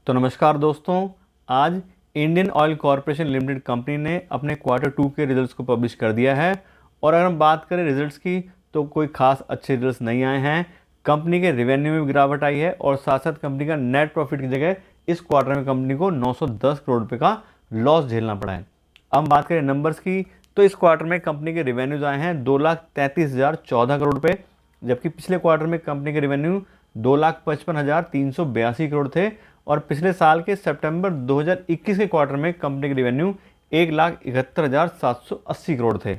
तो नमस्कार दोस्तों, आज Indian oil corporation limited company ने अपने Q2 के रिजल्ट्स को पब्लिश कर दिया है। और अगर हम बात करें रिजल्ट्स की तो कोई खास अच्छे रिजल्ट्स नहीं आए हैं। कंपनी के रेवेन्यू में भी गिरावट आई है और साथ साथ कंपनी का नेट प्रॉफिट की जगह इस क्वार्टर में कंपनी को 910 करोड़ रुपये का लॉस झेलना पड़ा है। अब हम बात करें नंबर्स की तो इस क्वार्टर में कंपनी के रेवेन्यूज आए हैं 2,33,014 करोड़ रुपये, जबकि पिछले क्वार्टर में कंपनी के रेवेन्यू 2,55,382 करोड़ थे और पिछले साल के सितंबर 2021 के क्वार्टर में कंपनी के रेवेन्यू 1,71,780 करोड़ थे।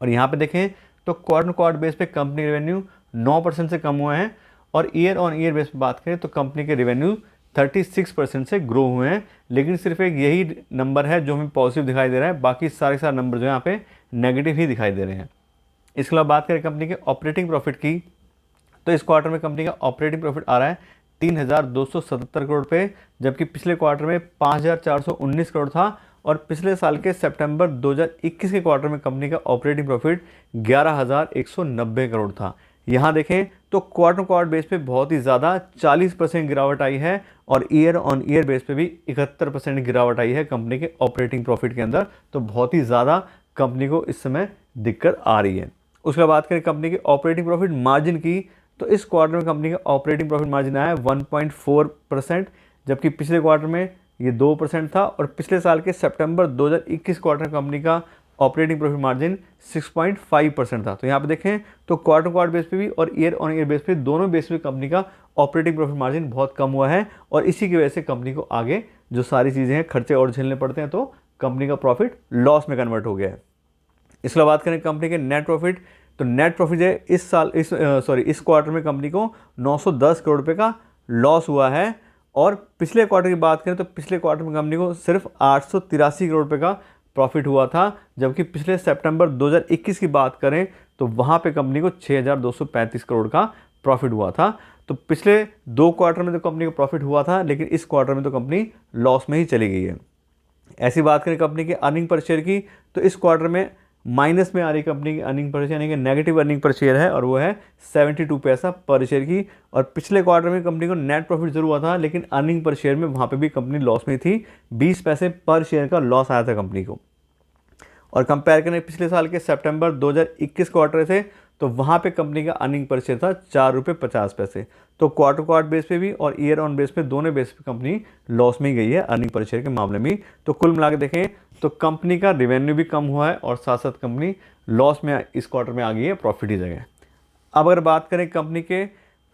और यहाँ पे देखें तो क्वार्टर क्वार्टर बेस पे कंपनी रेवेन्यू 9% से कम हुए हैं और ईयर ऑन ईयर बेस पे बात करें तो कंपनी के रेवेन्यू 36% से ग्रो हुए हैं। लेकिन सिर्फ एक यही नंबर है जो हमें पॉजिटिव दिखाई दे रहा है, बाकी सारे नंबर जो यहाँ पे नेगेटिव ही दिखाई दे रहे हैं। इसके अलावा बात करें कंपनी के ऑपरेटिंग प्रॉफिट की तो इस क्वार्टर में कंपनी का ऑपरेटिंग प्रॉफिट आ रहा है 3,277 करोड़ रुपये, जबकि पिछले क्वार्टर में 5,419 करोड़ था और पिछले साल के सितंबर 2021 के क्वार्टर में कंपनी का ऑपरेटिंग प्रॉफिट 11,190 करोड़ था। यहाँ देखें तो क्वार्टर क्वार्टर बेस पे बहुत ही ज़्यादा 40% गिरावट आई है और ईयर ऑन ईयर बेस पे भी 71% गिरावट आई है कंपनी के ऑपरेटिंग प्रॉफिट के अंदर। तो बहुत ही ज़्यादा कंपनी को इस समय दिक्कत आ रही है। उसके बाद बात करें कंपनी के ऑपरेटिंग प्रॉफिट मार्जिन की तो इस क्वार्टर में कंपनी का ऑपरेटिंग प्रॉफिट मार्जिन आया है 1.4%, जबकि पिछले क्वार्टर में ये 2% था और पिछले साल के सितंबर 2021 क्वार्टर में कंपनी का ऑपरेटिंग प्रॉफिट मार्जिन 6.5% था। तो यहाँ पे देखें तो क्वार्टर क्वार्टर बेस पे भी और ईयर ऑन ईयर बेस पे दोनों बेस पे कंपनी का ऑपरेटिंग प्रॉफिट मार्जिन बहुत कम हुआ है और इसी की वजह से कंपनी को आगे जो सारी चीज़ें हैं खर्चे और झेलने पड़ते हैं तो कंपनी का प्रॉफिट लॉस में कन्वर्ट हो गया है। इसके बाद बात करें कंपनी के नेट प्रॉफिट तो नेट प्रॉफिट जो है इस क्वार्टर में कंपनी को 910 करोड़ रुपये का लॉस हुआ है और पिछले क्वार्टर की बात करें तो पिछले क्वार्टर में कंपनी को सिर्फ 883 करोड़ रुपये का प्रॉफिट हुआ था, जबकि पिछले सितंबर 2021 की बात करें तो वहाँ पे कंपनी को 6,235 करोड़ का प्रॉफिट हुआ था। तो पिछले 2 क्वार्टर में तो कंपनी को प्रॉफिट हुआ था, लेकिन इस क्वार्टर में तो कंपनी लॉस में ही चली गई है। ऐसी बात करें कंपनी के अर्निंग पर शेयर की तो इस क्वार्टर में माइनस में आ रही कंपनी की अर्निंग पर शेयर यानी कि नेगेटिव अर्निंग पर शेयर है और वो है 72 पैसा पर शेयर की। और पिछले क्वार्टर में कंपनी को नेट प्रॉफिट जरूर हुआ था, लेकिन अर्निंग पर शेयर में वहाँ पे भी कंपनी लॉस में थी, 20 पैसे पर शेयर का लॉस आया था कंपनी को। और कंपेयर करें पिछले साल के सितंबर 2021 क्वार्टर से तो वहाँ पे कंपनी का अर्निंग पर शेयर था 4.50 रुपये। तो क्वार्टर क्वार्टर बेस पे भी और ईयर ऑन बेस पे दोनों बेस पे कंपनी लॉस में ही गई है अर्निंग पर शेयर के मामले में। तो कुल मिला के देखें तो कंपनी का रेवेन्यू भी कम हुआ है और साथ साथ कंपनी लॉस में इस क्वार्टर में आ गई है प्रॉफिट की जगह। अब अगर बात करें कंपनी के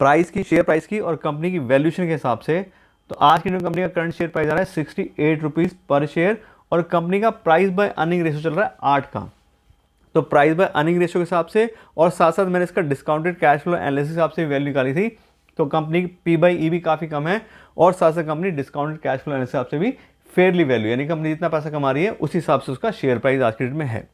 प्राइस की, शेयर प्राइस की और कंपनी की वैल्यूएशन के हिसाब से तो आज की कंपनी का करंट शेयर प्राइस आ रहा है 68 रुपीज़ पर शेयर और कंपनी का प्राइस बाय अर्निंग रेशियो चल रहा है 8 का। तो प्राइस बाय अर्निंग रेशियो के हिसाब से और साथ साथ मैंने इसका डिस्काउंटेड कैश फ्लो एनालिसिस के हिसाब से वैल्यू निकाली थी तो कंपनी की P/E भी काफ़ी कम है और साथ साथ company discounted cash flow analysis के हिसाब से भी फेयरली वैल्यू यानी कंपनी जितना पैसा कमा रही है उसी हिसाब से उसका शेयर प्राइस आज के डेट में है।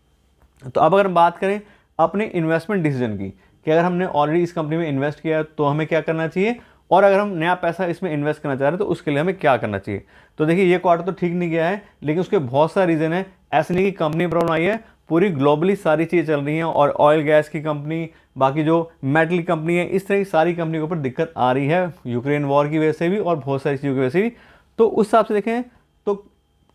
तो अब अगर हम बात करें अपने इन्वेस्टमेंट डिसीजन की कि अगर हमने ऑलरेडी इस कंपनी में इन्वेस्ट किया है तो हमें क्या करना चाहिए और अगर हम नया पैसा इसमें इन्वेस्ट करना चाह रहे हैं तो उसके लिए हमें क्या करना चाहिए। तो देखिए ये क्वार्टर तो ठीक नहीं गया है, लेकिन उसके बहुत सारे रीज़न है। ऐसे नहीं कि कंपनी प्रॉब्लम आई है, पूरी ग्लोबली सारी चीज़ें चल रही हैं और ऑयल गैस की कंपनी, बाकी जो मेटल कंपनी है, इस तरह की सारी कंपनी के ऊपर दिक्कत आ रही है यूक्रेन वॉर की वजह से भी और बहुत सारी चीज़ों की वजह से भी। तो उस हिसाब से देखें तो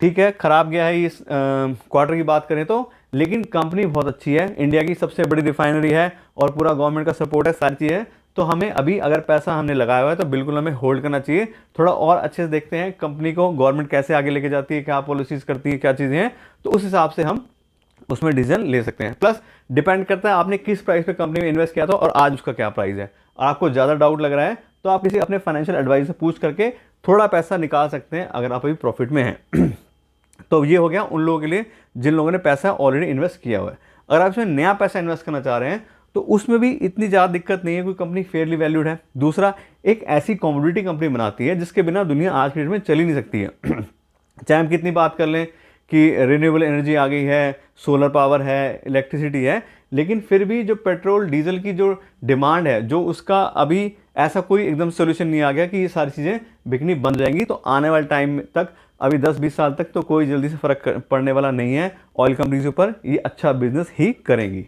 ठीक है, ख़राब गया है इस क्वार्टर की बात करें तो, लेकिन कंपनी बहुत अच्छी है, इंडिया की सबसे बड़ी रिफाइनरी है और पूरा गवर्नमेंट का सपोर्ट है, सारी चीज़ है। तो हमें अभी अगर पैसा हमने लगाया हुआ है तो बिल्कुल हमें होल्ड करना चाहिए। थोड़ा और अच्छे से देखते हैं कंपनी को गवर्नमेंट कैसे आगे लेके जाती है, क्या पॉलिसीज़ करती है, क्या चीज़ें हैं, तो उस हिसाब से हम उसमें डिसीजन ले सकते हैं। प्लस डिपेंड करता है आपने किस प्राइस पे कंपनी में इन्वेस्ट किया था और आज उसका क्या प्राइस है। आपको ज़्यादा डाउट लग रहा है तो आप किसी अपने फाइनेंशियल एडवाइजर से पूछ करके थोड़ा पैसा निकाल सकते हैं अगर आप अभी प्रॉफिट में हैं। तो ये हो गया उन लोगों के लिए जिन लोगों ने पैसा ऑलरेडी इन्वेस्ट किया हुआ है। अगर आप इसमें नया पैसा इन्वेस्ट करना चाह रहे हैं तो उसमें भी इतनी ज़्यादा दिक्कत नहीं है, कोई कंपनी फेयरली वैल्यूड है। दूसरा, एक ऐसी कमोडिटी कंपनी बनाती है जिसके बिना दुनिया आज की डेट में चल ही नहीं सकती है। चाहे हम कितनी बात कर लें कि रिन्यूएबल एनर्जी आ गई है, सोलर पावर है, इलेक्ट्रिसिटी है, लेकिन फिर भी जो पेट्रोल डीजल की जो डिमांड है, जो उसका अभी ऐसा कोई एकदम सोल्यूशन नहीं आ गया कि ये सारी चीज़ें बिकनी बंद जाएंगी। तो आने वाले टाइम तक, अभी 10-20 साल तक तो कोई जल्दी से फ़र्क पड़ने वाला नहीं है। ऑयल कंपनीज ऊपर ये अच्छा बिजनेस ही करेंगी।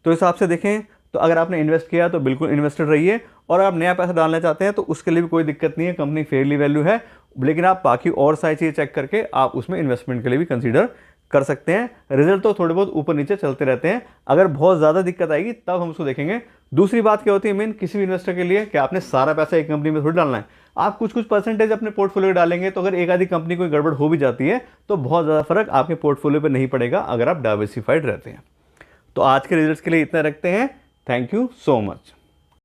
तो इस हिसाब से देखें तो अगर आपने इन्वेस्ट किया तो बिल्कुल इन्वेस्टेड रहिए, और आप नया पैसा डालना चाहते हैं तो उसके लिए भी कोई दिक्कत नहीं है, कंपनी फेयरली वैल्यू है, लेकिन आप बाकी और सारी चीज़ें चेक करके आप उसमें इन्वेस्टमेंट के लिए भी कंसीडर कर सकते हैं। रिजल्ट तो थोड़े बहुत ऊपर नीचे चलते रहते हैं, अगर बहुत ज़्यादा दिक्कत आएगी तब हम उसको देखेंगे। दूसरी बात क्या होती है मेन किसी भी इन्वेस्टर के लिए कि आपने सारा पैसा एक कंपनी में थोड़ी डालना है, आप कुछ कुछ परसेंटेज अपने पोर्टफोलियो डालेंगे, तो अगर एक आधी कंपनी कोई गड़बड़ हो भी जाती है तो बहुत ज़्यादा फर्क आपके पोर्टफोलियो पर नहीं पड़ेगा अगर आप डाइवर्सिफाइड रहते हैं। तो आज के रिजल्ट्स के लिए इतना रखते हैं। Thank you so much.